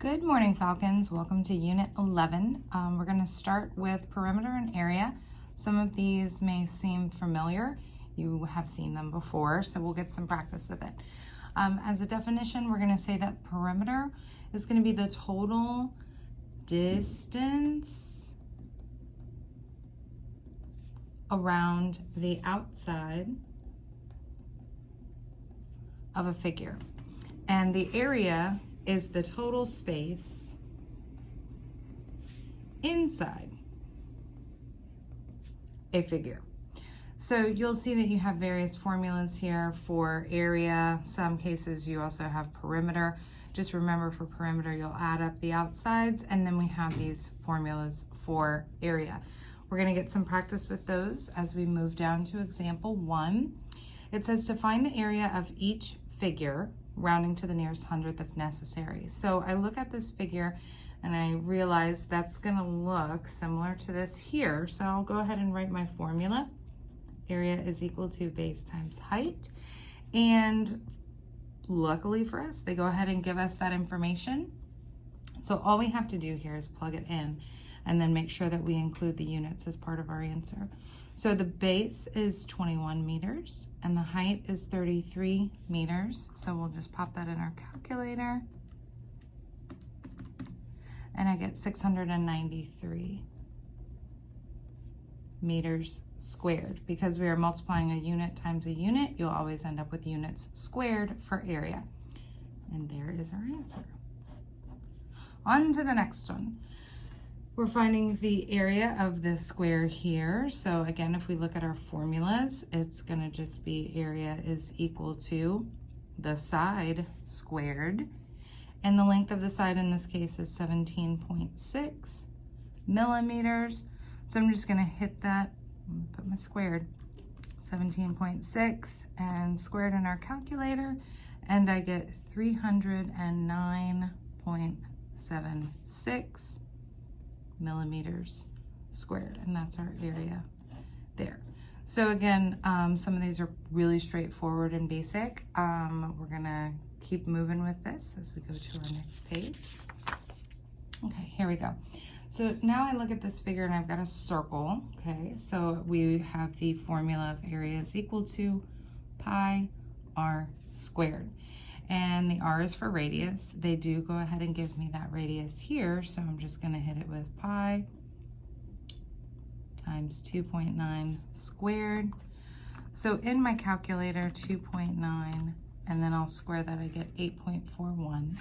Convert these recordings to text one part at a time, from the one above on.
Good morning, Falcons. Welcome to Unit 11. We're going to start with perimeter and area. Some of these may seem familiar. You have seen them before, so we'll get some practice with it. As a definition, we're going to say that perimeter is going to be the total distance around the outside of a figure. And the area is the total space inside a figure. So you'll see that you have various formulas here for area. Some cases you also have perimeter. Just remember, for perimeter you'll add up the outsides, and then we have these formulas for area. We're going to get some practice with those as we move down to example 1. It says to find the area of each figure, rounding to the nearest hundredth if necessary. So I look at this figure and I realize that's going to look similar to this here. So I'll go ahead and write my formula. Area is equal to base times height. And luckily for us, they go ahead and give us that information. So all we have to do here is plug it in and then make sure that we include the units as part of our answer. So the base is 21 meters and the height is 33 meters. So we'll just pop that in our calculator. And I get 693 meters squared. Because we are multiplying a unit times a unit, you'll always end up with units squared for area. And there is our answer. On to the next one. We're finding the area of this square here. So again, if we look at our formulas, it's going to just be area is equal to the side squared. And the length of the side in this case is 17.6 millimeters. So I'm just going to hit that, put my squared, 17.6 and squared in our calculator, and I get 309.76 millimeters squared, and that's our area there. So again, some of these are really straightforward and basic. We're gonna keep moving with this as we go to our next page. Okay, here we go. So now I look at this figure and I've got a circle, okay? So we have the formula of area is equal to pi r squared. And the r is for radius. They do go ahead and give me that radius here, so I'm just going to hit it with pi times 2.9 squared. So in my calculator, 2.9, and then I'll square that, I get 8.41.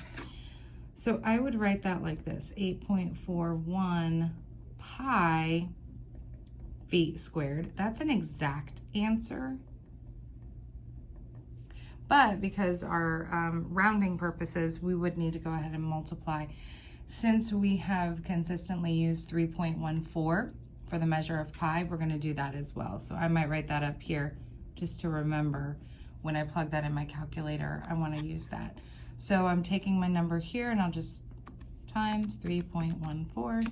So I would write that like this, 8.41 pi feet squared. That's an exact answer. But because our rounding purposes, we would need to go ahead and multiply. Since we have consistently used 3.14 for the measure of pi, we're going to do that as well. So I might write that up here just to remember when I plug that in my calculator, I want to use that. So I'm taking my number here and I'll just times 3.14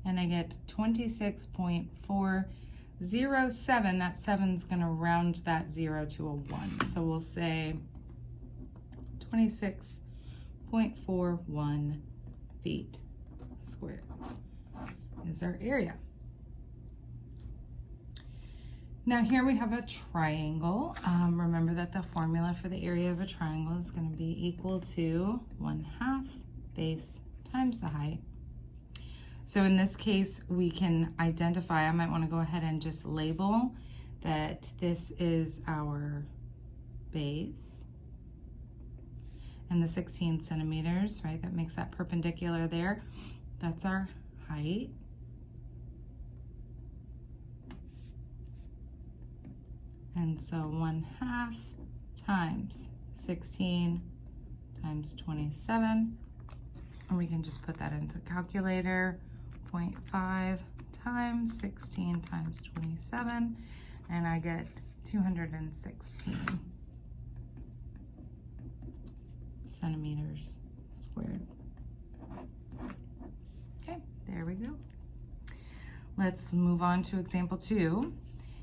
and I get 26.407. That 7's going to round that 0 to a 1. So we'll say 26.41 feet squared is our area. Now here we have a triangle. Remember that the formula for the area of a triangle is going to be equal to 1/2 base times the height. So in this case, we can identify, I might want to go ahead and just label that this is our base and the 16 centimeters, right? That makes that perpendicular there. That's our height. And so 1/2 times 16 times 27. And we can just put that into the calculator. 0.5 times 16 times 27, and I get 216 centimeters squared. Okay, there we go. Let's move on to example 2.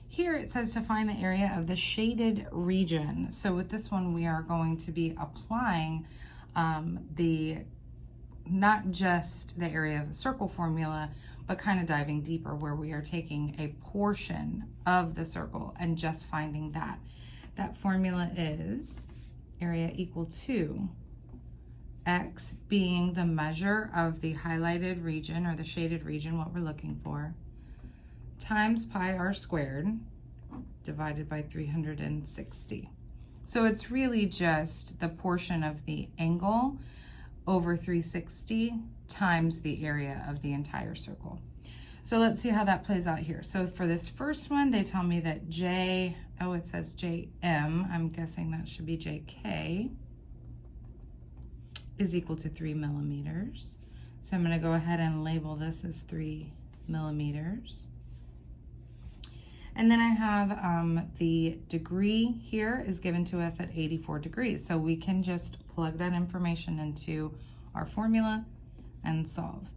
Here it says to find the area of the shaded region. So with this one, we are going to be applying the not just the area of the circle formula, but kind of diving deeper where we are taking a portion of the circle and just finding that. That formula is area equal to x being the measure of the highlighted region or the shaded region, what we're looking for, times pi r squared divided by 360. So it's really just the portion of the angle over 360 times the area of the entire circle. So let's see how that plays out here. So for this first one, they tell me that it says JM, I'm guessing that should be JK, is equal to 3 millimeters. So I'm going to go ahead and label this as 3 millimeters. And then I have the degree here is given to us at 84 degrees. So we can just plug that information into our formula and solve.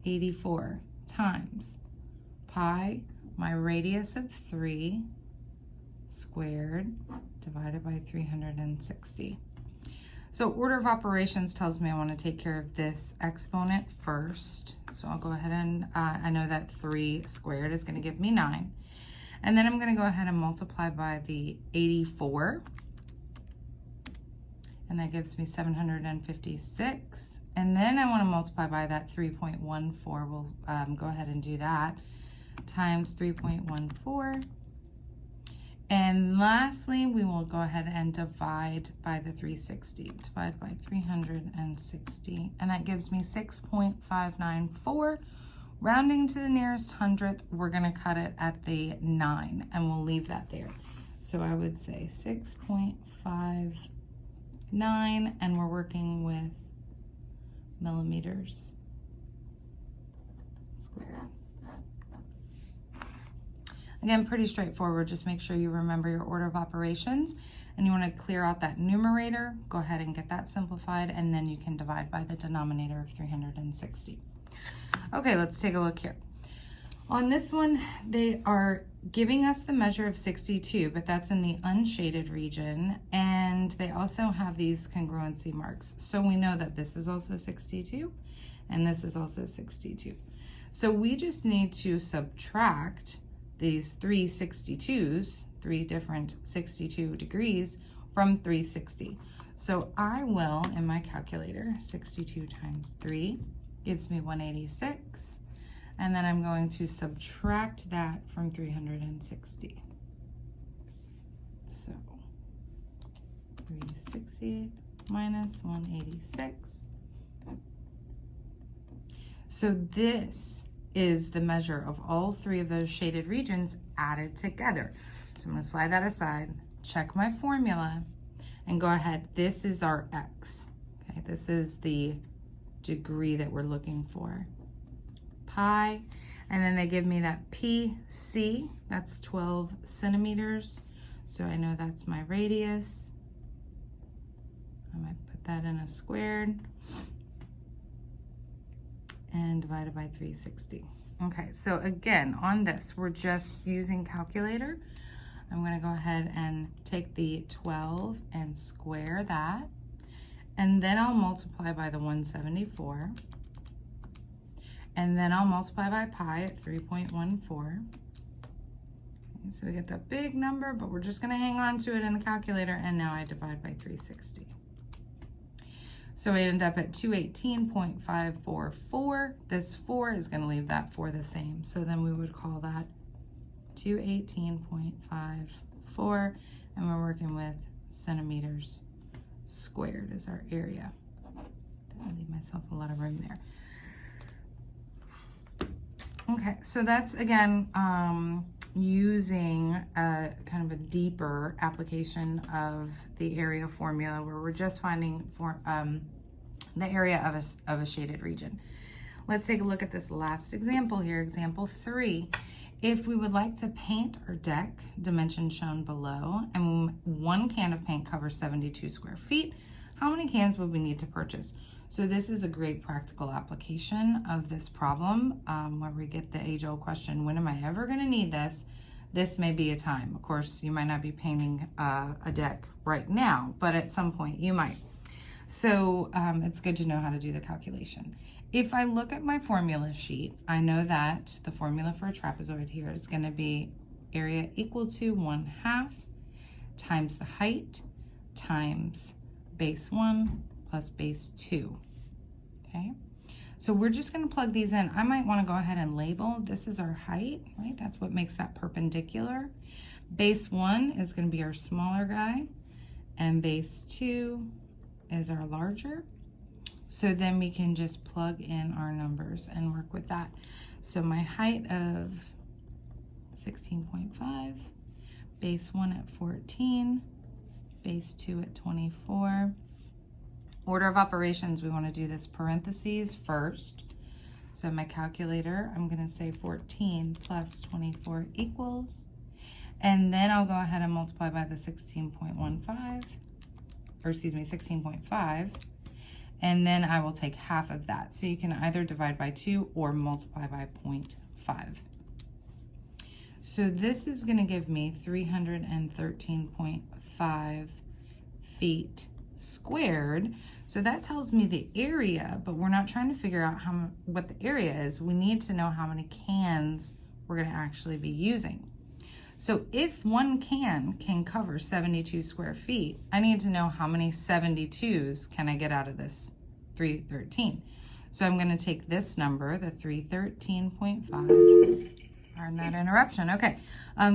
84 times pi, my radius of 3 squared, divided by 360. So order of operations tells me I want to take care of this exponent first. So I'll go ahead and, I know that 3 squared is going to give me 9. And then I'm going to go ahead and multiply by the 84. And that gives me 756. And then I want to multiply by that 3.14. We'll go ahead and do that. Times 3.14. And lastly, we will go ahead and divide by the 360. Divide by 360. And that gives me 6.594. Rounding to the nearest hundredth, we're going to cut it at the 9, and we'll leave that there. So I would say 6.59, and we're working with millimeters squared. Again, pretty straightforward. Just make sure you remember your order of operations, and you want to clear out that numerator. Go ahead and get that simplified, and then you can divide by the denominator of 360. Okay, let's take a look here. On this one, they are giving us the measure of 62, but that's in the unshaded region, and they also have these congruency marks. So we know that this is also 62, and this is also 62. So we just need to subtract these 3 62s, 3 different 62 degrees, from 360. So I will, in my calculator, 62 times 3 gives me 186, and then I'm going to subtract that from 360. So 360 minus 186. So this is the measure of all 3 of those shaded regions added together. So I'm going to slide that aside, check my formula, and go ahead. This is our x. Okay, this is the degree that we're looking for. Pi, and then they give me that PC, that's 12 centimeters. So I know that's my radius. I might put that in a squared. And divided by 360. Okay, so again, on this, we're just using calculator. I'm going to go ahead and take the 12 and square that. And then I'll multiply by the 174. And then I'll multiply by pi at 3.14. Okay, so we get that big number, but we're just going to hang on to it in the calculator. And now I divide by 360. So we end up at 218.544. This 4 is going to leave that 4 the same. So then we would call that 218.54, and we're working with centimeters squared as our area. Didn't leave myself a lot of room there. Okay, so that's again using a kind of a deeper application of the area formula, where we're just finding for the area of a shaded region. Let's take a look at this last example here, example 3. If we would like to paint our deck, dimensions shown below, and 1 can of paint covers 72 square feet, how many cans would we need to purchase? So this is a great practical application of this problem, where we get the age-old question, when am I ever going to need this? This may be a time. Of course, you might not be painting a deck right now, but at some point you might. So it's good to know how to do the calculation. If I look at my formula sheet, I know that the formula for a trapezoid here is going to be area equal to 1/2 times the height times base 1 plus base 2. Okay, so we're just going to plug these in. I might want to go ahead and label this is our height, right? That's what makes that perpendicular. Base 1 is going to be our smaller guy, and base 2 is our larger. So then we can just plug in our numbers and work with that. So my height of 16.5, base 1 at 14, base 2 at 24. Order of operations, we want to do this parentheses first. So my calculator, I'm going to say 14 plus 24 equals, and then I'll go ahead and multiply by the 16.15, or excuse me, 16.5, and then I will take half of that. So you can either divide by 2 or multiply by 0.5. So this is going to give me 313.5 feet squared. So that tells me the area, but we're not trying to figure out what the area is. We need to know how many cans we're going to actually be using. So if one can cover 72 square feet, I need to know how many 72s can I get out of this 313. So I'm going to take this number, the 313.5. Pardon that interruption. Okay,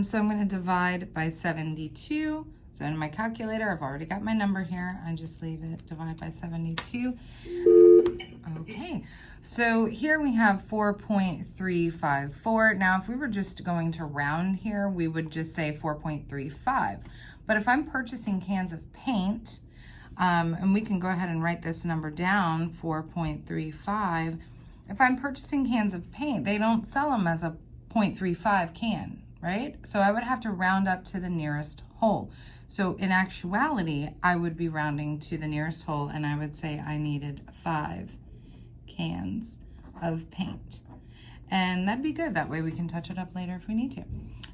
so I'm going to divide by 72. So in my calculator, I've already got my number here. I just leave it, divide by 72. Okay, so here we have 4.354. Now, if we were just going to round here, we would just say 4.35. But if I'm purchasing cans of paint, and we can go ahead and write this number down, 4.35. If I'm purchasing cans of paint, they don't sell them as a 0.35 can, right? So I would have to round up to the nearest whole. So in actuality, I would be rounding to the nearest whole, and I would say I needed 5 cans of paint. And that'd be good. That way we can touch it up later if we need to.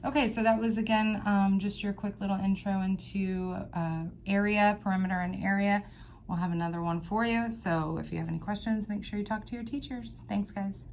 Okay, so that was, again, just your quick little intro into area, perimeter, and area. We'll have another one for you. So if you have any questions, make sure you talk to your teachers. Thanks, guys.